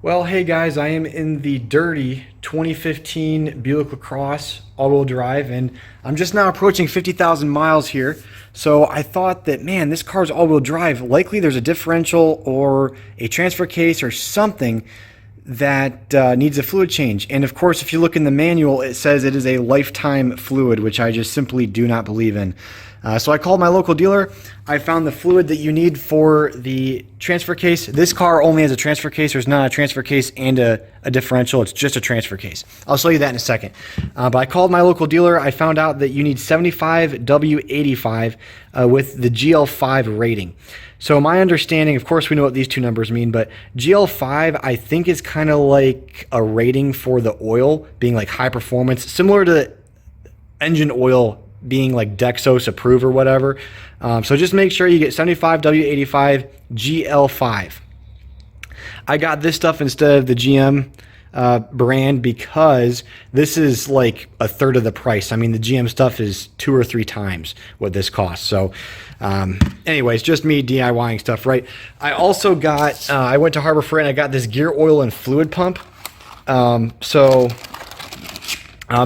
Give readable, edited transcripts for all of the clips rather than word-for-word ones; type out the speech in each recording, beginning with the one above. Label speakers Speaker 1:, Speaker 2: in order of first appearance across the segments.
Speaker 1: Well, hey guys, I am in the dirty 2015 Buick Lacrosse all-wheel drive, and I'm just now approaching 50,000 miles here. So I thought that, man, this car's all-wheel drive. Likely there's a differential or a transfer case or something that needs a fluid change. And of course, if you look in the manual, it says it is a lifetime fluid, which I just simply do not believe in. So I called my local dealer. I found the fluid that you need for the transfer case. This car only has a transfer case. There's not a transfer case and a differential. It's just a transfer case. I'll show you that in a second. But I called my local dealer. I found out that you need 75 W85 with the GL5 rating. So my understanding, of course, we know what these two numbers mean, but GL5 I think is kind of like a rating for the oil being like high performance, similar to engine oil being like Dexos approved or whatever. So just make sure you get 75 W85 GL5. I got this stuff instead of the GM brand because this is like a third of the price. I mean, the GM stuff is 2 or 3 times what this costs. So anyways, just me DIYing stuff, right? I also got, I went to Harbor Freight and I got this gear oil and fluid pump.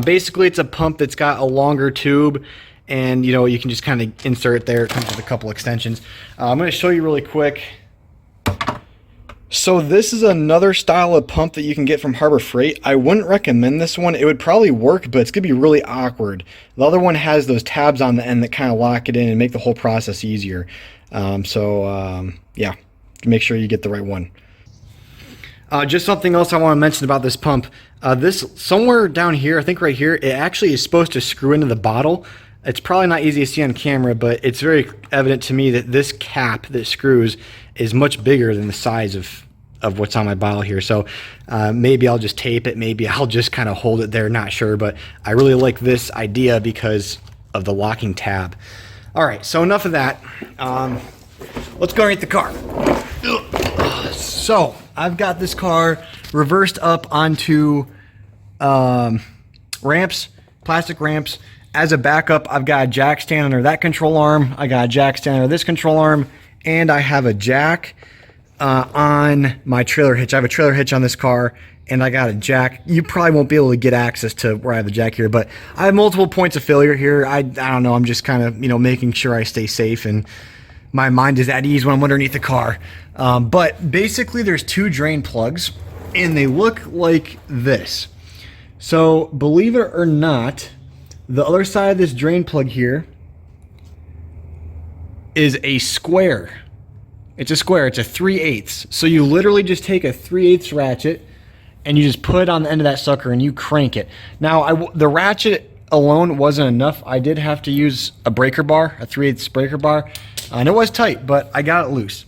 Speaker 1: Basically, it's a pump that's got a longer tube, and you can just kind of insert it there. It comes with a couple extensions. I'm going to show you really quick. So this is another style of pump that you can get from Harbor Freight. I wouldn't recommend this one. It would probably work, but it's going to be really awkward. The other one has those tabs on the end that kind of lock it in and make the whole process easier. Yeah, make sure you get the right one. Just something else I want to mention about this pump. This somewhere down here, I think right here, it actually is supposed to screw into the bottle. It's probably not easy to see on camera, but it's very evident to me that this cap that screws is much bigger than the size of what's on my bottle here. So maybe I'll just tape it. Maybe I'll just kind of hold it there. Not sure, but I really like this idea because of the locking tab. All right, so enough of that. Let's go rate the car. So I've got this car reversed up onto ramps, plastic ramps. As a backup, I've got a jack stand under that control arm. I got a jack stand under this control arm, and I have a jack on my trailer hitch. I have a trailer hitch on this car, and I got a jack. You probably won't be able to get access to where I have the jack here, but I have multiple points of failure here. I don't know. I'm just kind of making sure I stay safe and my mind is at ease when I'm underneath the car. But basically there's 2 drain plugs and they look like this. So believe it or not, the other side of this drain plug here is a square. It's a square. It's a 3/8. So you literally just take a 3/8 ratchet and you just put it on the end of that sucker and you crank it. Now the ratchet alone wasn't enough. I did have to use a breaker bar, a 3/8 breaker bar. And it was tight, but I got it loose.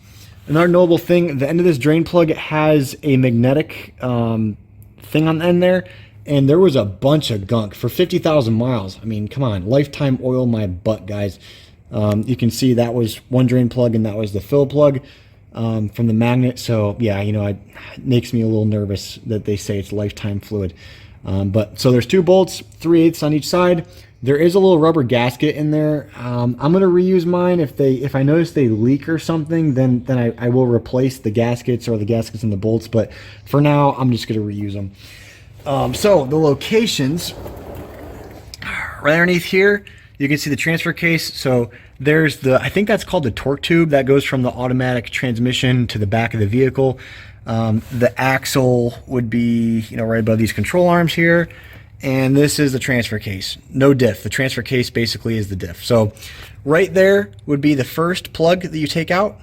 Speaker 1: Another notable thing, the end of this drain plug has a magnetic thing on the end there, and there was a bunch of gunk for 50,000 miles. I mean, come on, lifetime oil my butt, guys. You can see that was one drain plug, and that was the fill plug from the magnet. So yeah, it makes me a little nervous that they say it's lifetime fluid. But so there's 2 bolts, 3/8 on each side. There is a little rubber gasket in there. I'm going to reuse mine. If I notice they leak or something, then I will replace the gaskets or the gaskets and the bolts. But for now, I'm just going to reuse them. So the locations, right underneath here, you can see the transfer case. So there's I think that's called the torque tube that goes from the automatic transmission to the back of the vehicle. The axle would be, right above these control arms here. And this is the transfer case. No diff. The transfer case basically is the diff. So right there would be the first plug that you take out.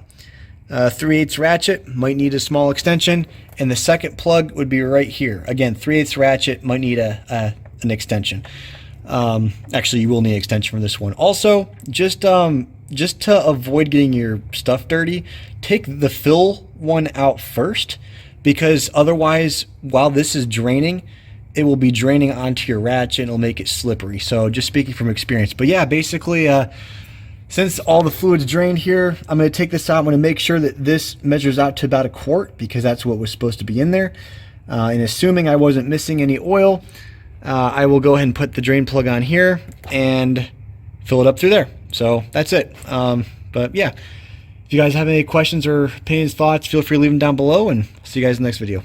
Speaker 1: 3/8 ratchet, might need a small extension. And the second plug would be right here. Again, 3/8 ratchet, might need an extension. Actually, you will need an extension for this one. Also, just to avoid getting your stuff dirty, take the fill one out first, because otherwise, while this is draining, it will be draining onto your ratchet and it'll make it slippery. So just speaking from experience. But yeah, basically, since all the fluid's drained here, I'm going to take this out. I'm going to make sure that this measures out to about 1 quart because that's what was supposed to be in there. And assuming I wasn't missing any oil, I will go ahead and put the drain plug on here and fill it up through there. So that's it. But yeah, if you guys have any questions or opinions, thoughts, feel free to leave them down below, and see you guys in the next video.